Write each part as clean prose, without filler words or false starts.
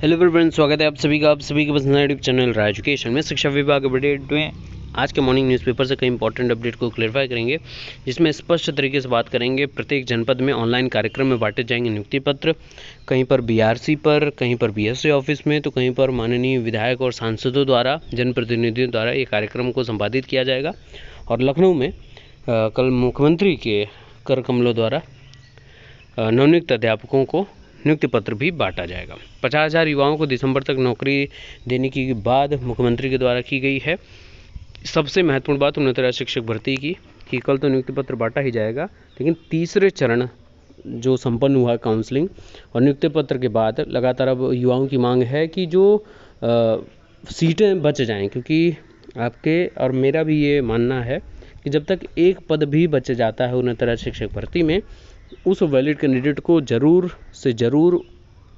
Hello friends, स्वागत है आप सभी का पसंदीदा यूट्यूब चैनल राज एजुकेशन में। शिक्षा विभाग अपडेट में आज के मॉर्निंग न्यूज़पेपर से कई इंपॉर्टेंट अपडेट को क्लेरिफाई करेंगे, जिसमें स्पष्ट तरीके से बात करेंगे। प्रत्येक जनपद में ऑनलाइन कार्यक्रम में बांटे जाएंगे नियुक्ति पत्र, कहीं पर बीआरसी पर, कहीं पर बीएससी ऑफिस में, तो कहीं पर माननीय विधायक और सांसदों द्वारा, जनप्रतिनिधियों द्वारा ये कार्यक्रम को संपादित किया जाएगा। और लखनऊ में कल मुख्यमंत्री के कर कमलों द्वारा नवनियुक्त अध्यापकों को नियुक्ति पत्र भी बांटा जाएगा। 50,000 युवाओं को दिसंबर तक नौकरी देने की बात मुख्यमंत्री के द्वारा की गई है। सबसे महत्वपूर्ण बात उन्नतर शिक्षक भर्ती की कि कल तो नियुक्ति पत्र बांटा ही जाएगा, लेकिन तीसरे चरण जो संपन्न हुआ काउंसलिंग और नियुक्ति पत्र के बाद लगातार अब युवाओं की मांग है कि जो सीटें बच जाएं, क्योंकि आपके और मेरा भी ये मानना है कि जब तक एक पद भी बच जाता है उन्नतर शिक्षक भर्ती में, उस वैलिड कैंडिडेट को ज़रूर से ज़रूर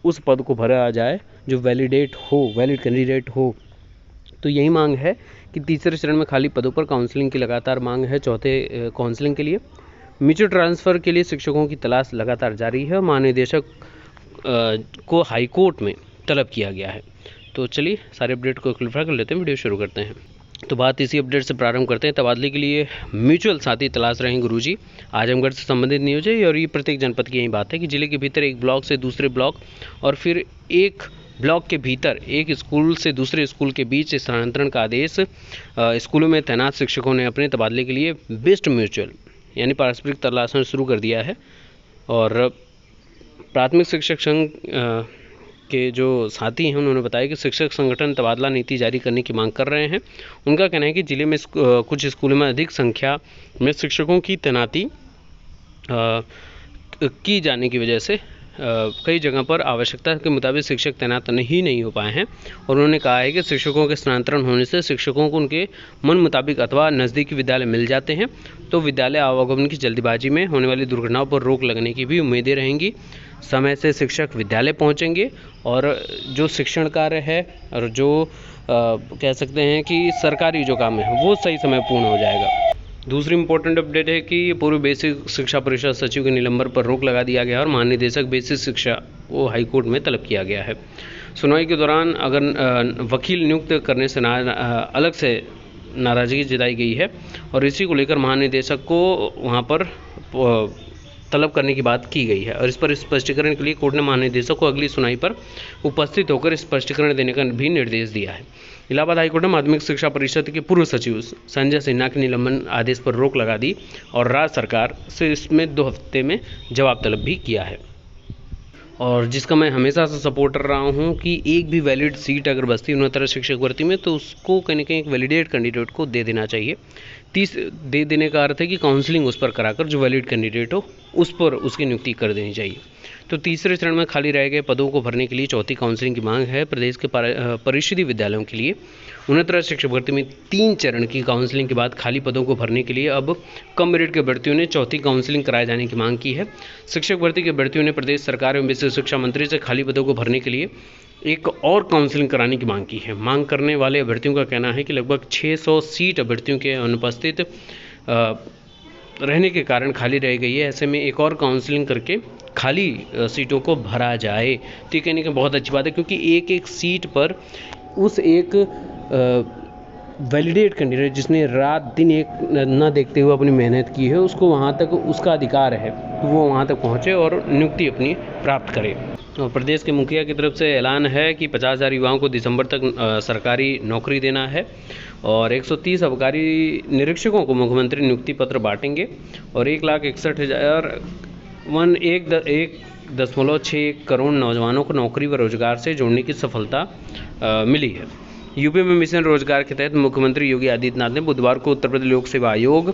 उस पद को भरा जाए जो वैलिड कैंडिडेट हो। तो यही मांग है कि तीसरे चरण में खाली पदों पर काउंसलिंग की लगातार मांग है। चौथे काउंसलिंग के लिए म्यूचुअल ट्रांसफ़र के लिए शिक्षकों की तलाश लगातार जारी है। महानिदेशक को हाईकोर्ट में तलब किया गया है। तो चलिए सारे अपडेट को क्लियर कर लेते हैं, वीडियो शुरू करते हैं। तो बात इसी अपडेट से प्रारंभ करते हैं। तबादले के लिए म्यूचुअल साथी तलाश रहे हैं गुरुजी। आजमगढ़ से संबंधित न्यूज़ है और ये प्रत्येक जनपद की यही बात है कि जिले के भीतर एक ब्लॉक से दूसरे ब्लॉक और फिर एक ब्लॉक के भीतर एक स्कूल से दूसरे स्कूल के बीच स्थानांतरण का आदेश स्कूलों में तैनात शिक्षकों ने अपने तबादले के लिए बेस्ट म्यूचुअल यानी पारस्परिक तलाशना शुरू कर दिया है। और प्राथमिक शिक्षक संघ के जो साथी हैं उन्होंने बताया कि शिक्षक संगठन तबादला नीति जारी करने की मांग कर रहे हैं। उनका कहना है कि जिले में कुछ स्कूलों में अधिक संख्या में शिक्षकों की तैनाती की जाने की वजह से कई जगह पर आवश्यकता के मुताबिक शिक्षक तैनात नहीं हो पाए हैं। और उन्होंने कहा है कि शिक्षकों के स्थानांतरण होने से शिक्षकों को उनके मन मुताबिक अथवा नज़दीकी विद्यालय मिल जाते हैं, तो विद्यालय आवागमन की जल्दबाजी में होने वाली दुर्घटनाओं पर रोक लगने की भी उम्मीदें रहेंगी। समय से शिक्षक विद्यालय पहुंचेंगे और जो शिक्षण कार्य है और जो कह सकते हैं कि सरकारी जो काम है वो सही समय पूर्ण हो जाएगा। दूसरी इंपॉर्टेंट अपडेट है कि पूर्व बेसिक शिक्षा परिषद सचिव के निलंबन पर रोक लगा दिया गया और महानिदेशक बेसिक शिक्षा को हाईकोर्ट में तलब किया गया है। सुनवाई के दौरान अगर वकील नियुक्त करने से अलग से नाराजगी जताई गई है और इसी को लेकर महानिदेशक को वहां पर तलब करने की बात की गई है। और इस पर स्पष्टीकरण के लिए कोर्ट ने महानिदेशक को अगली सुनवाई पर उपस्थित होकर स्पष्टीकरण देने का भी निर्देश दिया है। इलाहाबाद हाईकोर्ट ने माध्यमिक शिक्षा परिषद के पूर्व सचिव संजय सिन्हा के निलंबन आदेश पर रोक लगा दी और राज्य सरकार से इसमें 2 हफ्ते में जवाब तलब भी किया है। और जिसका मैं हमेशा से सपोर्ट कर रहा हूँ कि एक भी वैलिड सीट अगर बचती उन्नतर शिक्षक भर्ती में तो उसको कहीं ना कहीं एक वैलिडेट कैंडिडेट को दे देना चाहिए। दे देने का अर्थ है कि काउंसलिंग उस पर कराकर जो वैलिड कैंडिडेट हो उस पर उसकी नियुक्ति कर देनी चाहिए। तो तीसरे चरण में खाली रह गए पदों को भरने के लिए चौथी काउंसलिंग की मांग है। प्रदेश के परिषदीय विद्यालयों के लिए उन्नतर शिक्षक भर्ती में 3 चरण की काउंसलिंग के बाद खाली पदों को भरने के लिए अब कम मेरिट के अभ्यर्थियों ने चौथी काउंसलिंग कराए जाने की मांग की है। शिक्षक भर्ती के अभ्यर्थियों ने प्रदेश सरकार एवं विशेष शिक्षा मंत्री से खाली पदों को भरने के लिए एक और काउंसलिंग कराने की मांग की है। मांग करने वाले अभ्यर्थियों का कहना है कि लगभग 600 सीट अभ्यर्थियों के अनुपस्थित रहने के कारण खाली रह गई है। ऐसे में एक और काउंसलिंग करके खाली सीटों को भरा जाए। तो ये कहने की बहुत अच्छी बात है, क्योंकि एक सीट पर उस एक वैलिडेट कैंडिडेट जिसने रात दिन एक न देखते हुए अपनी मेहनत की है, उसको वहाँ तक उसका अधिकार है कि वो वहाँ तक पहुँचे और नियुक्ति अपनी प्राप्त करे। और प्रदेश के मुखिया की तरफ से ऐलान है कि 50,000 युवाओं को दिसंबर तक सरकारी नौकरी देना है और 130 आबकारी निरीक्षकों को मुख्यमंत्री नियुक्ति पत्र बांटेंगे और 1,61.6 करोड़ नौजवानों को नौकरी व रोजगार से जोड़ने की सफलता मिली है। यूपी में मिशन रोजगार के तहत मुख्यमंत्री योगी आदित्यनाथ ने बुधवार को उत्तर प्रदेश लोक सेवा आयोग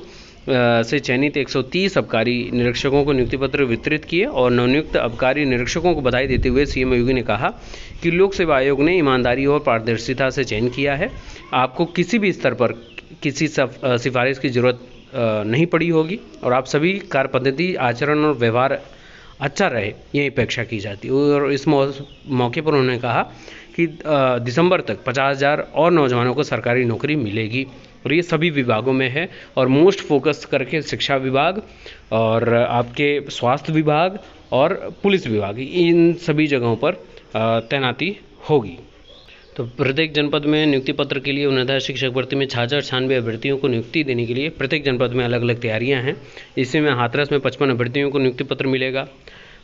से चयनित 130 आबकारी निरीक्षकों को नियुक्ति पत्र वितरित किए और नवनियुक्त आबकारी निरीक्षकों को बधाई देते हुए सीएम योगी ने कहा कि लोक सेवा आयोग ने ईमानदारी और पारदर्शिता से चयन किया है। आपको किसी भी स्तर पर किसी सिफारिश की जरूरत नहीं पड़ी होगी और आप सभी कार्य पद्धति, आचरण और व्यवहार अच्छा रहे, यही अपेक्षा की जाती है। और इस मौके पर उन्होंने कहा कि दिसंबर तक 50,000 और नौजवानों को सरकारी नौकरी मिलेगी और ये सभी विभागों में है और मोस्ट फोकस करके शिक्षा विभाग और आपके स्वास्थ्य विभाग और पुलिस विभाग, इन सभी जगहों पर तैनाती होगी। तो प्रत्येक जनपद में नियुक्ति पत्र के लिए उन्नत शिक्षक भर्ती में 6696 अभ्यर्थियों को नियुक्ति देने के लिए प्रत्येक जनपद में अलग अलग तैयारियां हैं। इसमें हाथरस में 55 अभ्यर्थियों को नियुक्ति पत्र मिलेगा।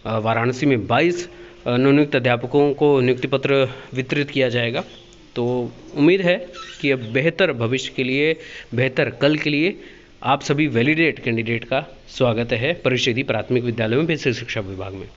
वाराणसी में 22 नवनियुक्त अध्यापकों को नियुक्ति पत्र वितरित किया जाएगा। तो उम्मीद है कि अब बेहतर भविष्य के लिए, बेहतर कल के लिए आप सभी वैलिडेट कैंडिडेट का स्वागत है परिषदीय प्राथमिक विद्यालयों में बेसिक शिक्षा विभाग में।